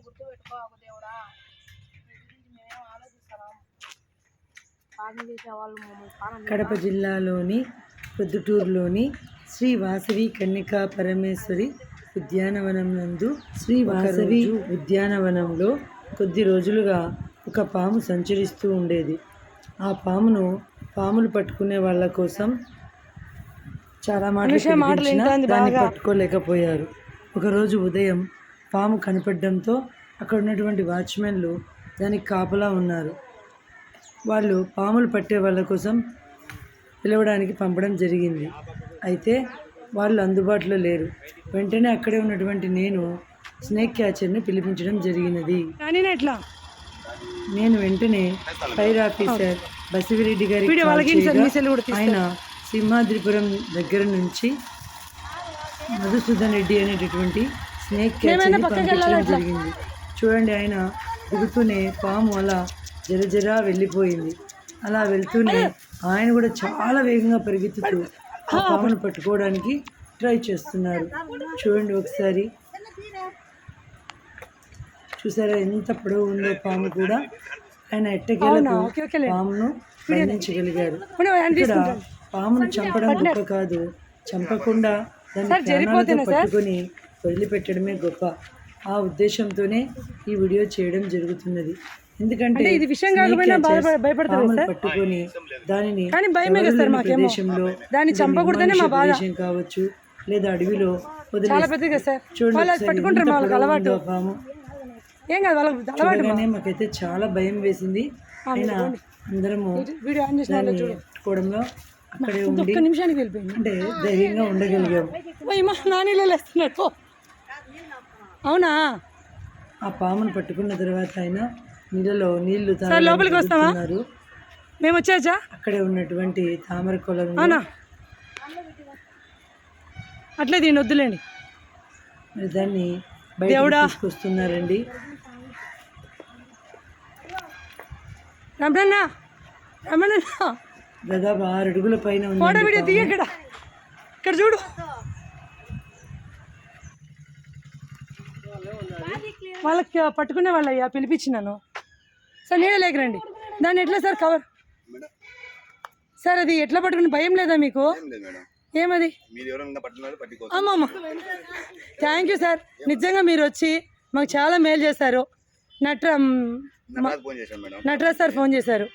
గుర్తుపెట్టుకోకు దేవుడా, మేమేం ఆలోచిస్తున్నాం. పాలన చేసే వాళ్ళు కడప జిల్లాలోని ప్రొద్దుటూరులోని శ్రీ వాసవి కన్యకా పరమేశ్వరి ఉద్యానవనం నందు శ్రీ వాసవి ఉద్యానవనంలో కొద్ది రోజులుగా ఒక పాము సంచరిస్తూ ఉండేది. ఆ పాములు పట్టుకునే వాళ్ళ కోసం చాలా దాన్ని పట్టుకోలేకపోయారు. ఒకరోజు ఉదయం పాము కనపడడంతో అక్కడ ఉన్నటువంటి వాచ్మెన్లు దానికి కాపలా ఉన్నారు. వాళ్ళు పాములు పట్టే వాళ్ళ కోసం పిలవడానికి పంపడం జరిగింది. అయితే వాళ్ళు అందుబాటులో లేరు. వెంటనే అక్కడే ఉన్నటువంటి నేను స్నేక్ క్యాచర్ని పిలిపించడం జరిగినది. నేను వెంటనే ఫైర్ ఆఫీసర్ బసివిరెడ్డి గారికి ఆయన సింహాద్రిపురం దగ్గర నుంచి మధుసూదన్ రెడ్డి అనేటటువంటి స్నేక్ క్యాచర్ని పంపించడం జరిగింది. చూడండి, ఆయన దిగుతూనే పాము అలా జరజరా వెళ్ళిపోయింది. అలా వెళ్తూనే ఆయన కూడా చాలా వేగంగా పరిగెత్తుతూ ఆ పామును పట్టుకోవడానికి ట్రై చేస్తున్నారు. చూడండి ఒకసారి, చూసారా ఎంత పొడవు ఉందో పాము కూడా. ఆయన ఎట్టకేలకు పామును బంధించగలిగారు. ఇక్కడ పామును చంపడం గొప్ప కాదు, చంపకుండా దాన్ని ప్రాణాలతో పట్టుకొని వదిలిపెట్టడమే గొప్ప. ఆ ఉద్దేశంతోనే ఈ వీడియో చేయడం జరుగుతున్నది. ఎందుకంటే పామును పట్టుకొని దానిని ప్రదేశంలో ప్రదేశం కావచ్చు లేదా అడవిలో చూడండి పాము. మాకైతే చాలా భయం వేసింది. అయినా అందరము పట్టుకోవడంలో అక్కడే ఉండి అంటే ధైర్యంగా ఉండగలిగాము. అవునా? ఆ పామును పట్టుకున్న తర్వాత ఆయన నీళ్లు లోపలికి వస్తామా? మేము వచ్చాచా? అక్కడే ఉన్నటువంటి తామర కొలను అట్లే దీన్ని వద్దులేండి, మరి దాన్ని బయట తీసుకొస్తున్నారండి. రమణ దాదాపు 6 అడుగుల పైన ఉంది. ఇక్కడ చూడు, వాళ్ళకి పట్టుకునే వాళ్ళయ్యా పిలిపించినాను సార్. నేనే లేకరండి. దాన్ని ఎట్లా సార్ కవర్ సార్? అది ఎట్లా పట్టుకుని భయం లేదా మీకు? ఏమది? అమ్మమ్మ, థ్యాంక్ యూ సార్. నిజంగా మీరు వచ్చి మాకు చాలా మేలు చేశారు. నటరాజ్ సార్ ఫోన్ చేశారు.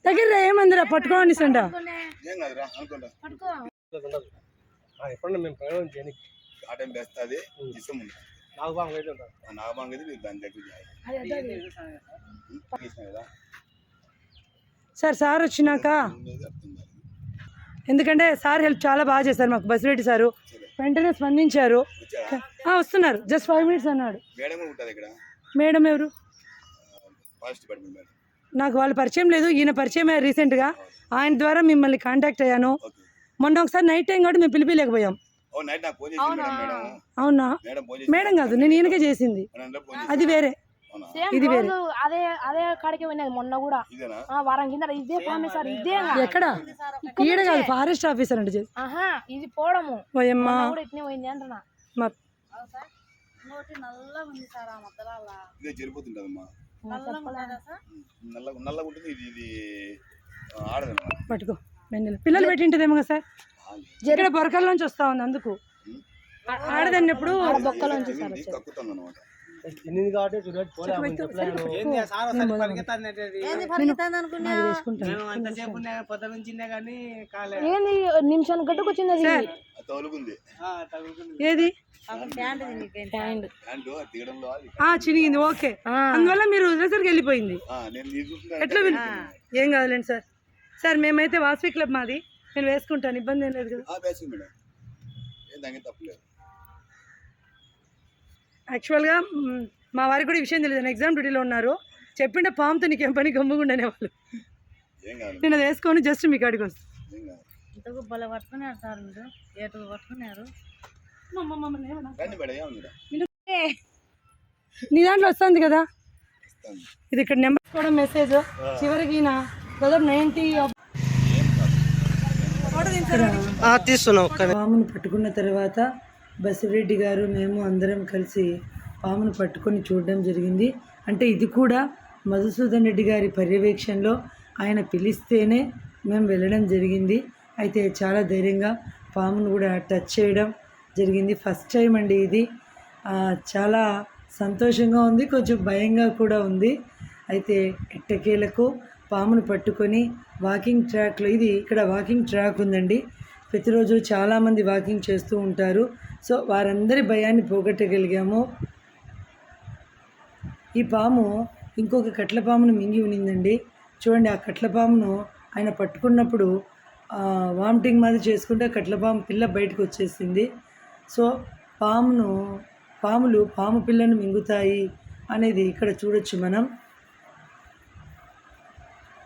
దగ్గర ఏమందిరా పట్టుకోండి సండ. సార్ వచ్చినాక, ఎందుకంటే సార్ హెల్ప్ చాలా బాగా చేశారు మాకు. బసిరెడ్డి సారు వెంటనే స్పందించారు. వస్తున్నారు, జస్ట్ 5 minutes అన్నాడు. మేడం ఎవరు? నాకు వాళ్ళు పరిచయం లేదు, ఈయన పరిచయం అయ్యారు రీసెంట్గా. ఆయన ద్వారా మిమ్మల్ని కాంటాక్ట్ అయ్యాను. మొన్న ఒకసారి నైట్ టైం కాబట్టి మేము పిలిపిలేకపోయాం. అవునా? మేడం కాదు, నేను ఈయనకే చేసింది. అది వేరే, ఇది వేరే. అదే కాడికి పోయినది మొన్న కూడా, వారం కింద. ఇదే పామే సార్, ఇదే. ఎక్కడ? ఈడ కాదు, ఫారెస్ట్ ఆఫీసర్ అంటే ఇది పోవడము. పోయమ్మా ఇట్నే పోయింది అంటున్నా. పట్టుకో, పిల్లలు పెట్టింటదేమో కదా సార్. ఇక్కడ బొరకల నుంచి వస్తా ఉంది, అందుకు ఆడదన్నప్పుడు బొక్కలోంచి సార్ నిమిషానికి గట్టుకొచ్చింది. ఏది చినిగింది? ఓకే, అందువల్ల మీరు వదిలేసరికి వెళ్ళిపోయింది. ఎట్లా ఏం కాదులేండి సార్. సార్ మేమైతే వాసవి క్లబ్ మాది, నేను వేసుకుంటాను, ఇబ్బంది ఏం లేదు కదా. యాక్చువల్గా మా వారికి కూడా ఈ విషయం తెలియదు, ఎగ్జామ్ డ్యూటీలో ఉన్నారు. చెప్పింటే పాముతో నీకేం పని, గమ్ముగుండనే వాళ్ళు. నేను అది వేసుకొని జస్ట్ మీ కాడికి వస్తాను. నీ దాంట్లో వస్తుంది కదా, ఇది ఇక్కడ నెంబర్. కూడా మెసేజ్ చివరికి నా బ్రదర్ 90 తీస్తున్నాం. పామును పట్టుకున్న తర్వాత బసిరెడ్డి గారు మేము అందరం కలిసి పామును పట్టుకొని చూడడం జరిగింది. అంటే ఇది కూడా మధుసూదన్ రెడ్డి గారి పర్యవేక్షణలో ఆయన పిలిస్తేనే మేము వెళ్ళడం జరిగింది. అయితే చాలా ధైర్యంగా పామును కూడా టచ్ చేయడం జరిగింది. ఫస్ట్ టైం అండి ఇది. చాలా సంతోషంగా ఉంది, కొంచెం భయంగా కూడా ఉంది. అయితే ఎట్టకేలకు పామును పట్టుకొని వాకింగ్ ట్రాక్లో, ఇది ఇక్కడ వాకింగ్ ట్రాక్ ఉందండి, ప్రతిరోజు చాలామంది వాకింగ్ చేస్తూ ఉంటారు. సో వారందరి భయాన్ని పోగొట్టగలిగాము. ఈ పాము ఇంకొక కట్లపామును మింగి ఉన్నిందండి. చూడండి, ఆ కట్లపామును ఆయన పట్టుకున్నప్పుడు వామిటింగ్ మాది చేసుకుంటే కట్లపాము పిల్ల బయటకు వచ్చేసింది. సో పాములు పాము పిల్లను మింగుతాయి అనేది ఇక్కడ చూడొచ్చు మనం.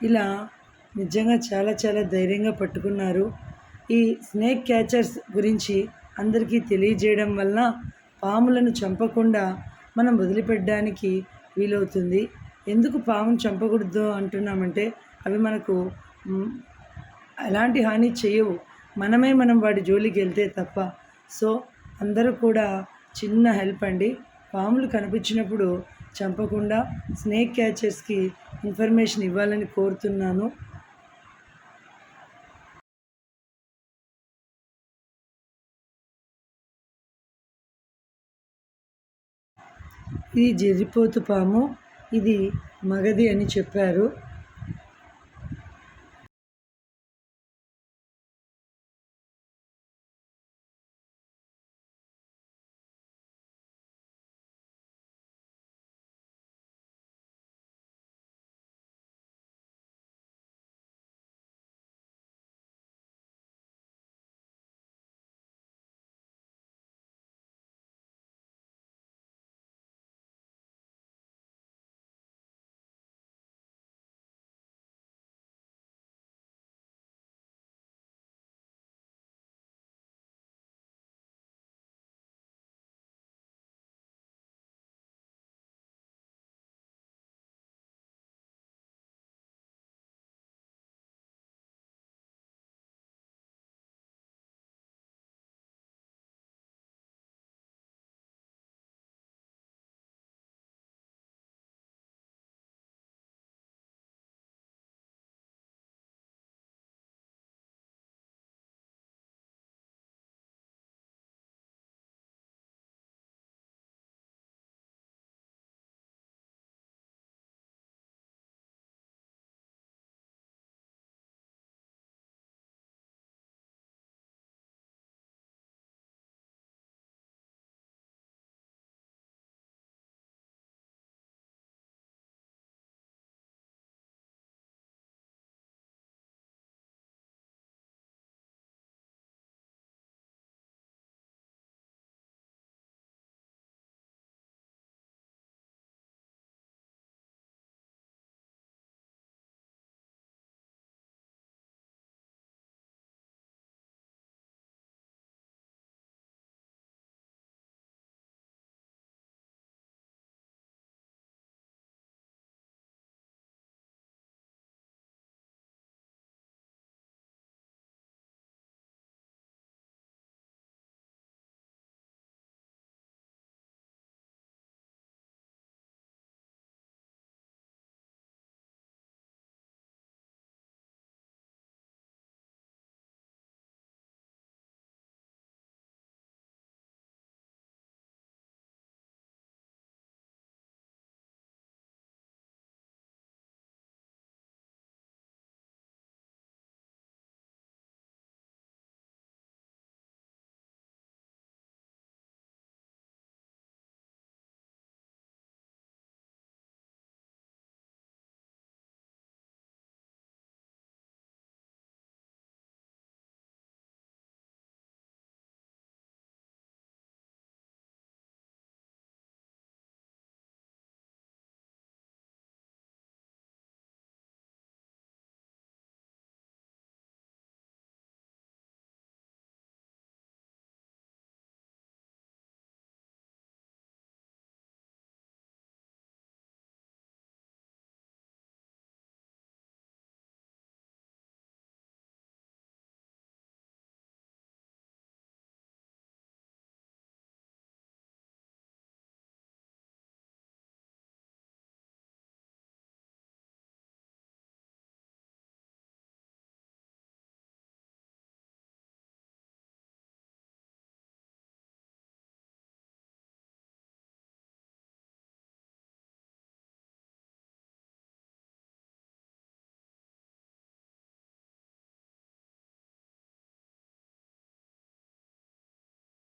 ఇలా నిజంగా చాలా చాలా ధైర్యంగా పట్టుకున్నారు. ఈ స్నేక్ క్యాచర్స్ గురించి అందరికీ తెలియజేయడం వలన పాములను చంపకుండా మనం వదిలిపెట్టడానికి వీలవుతుంది. ఎందుకు పామును చంపకూడదు అంటున్నామంటే అవి మనకు ఎలాంటి హాని చేయవు, మనం వాటి జోలికి వెళ్తే తప్ప. సో అందరూ కూడా చిన్న హెల్ప్ అండి, పాములు కనిపించినప్పుడు చంపకుండా స్నేక్ క్యాచర్స్కి ఇన్ఫర్మేషన్ ఇవ్వాలని కోరుతున్నాను. ఇది జెర్రిపోతు పాము, ఇది మగది అని చెప్పారు.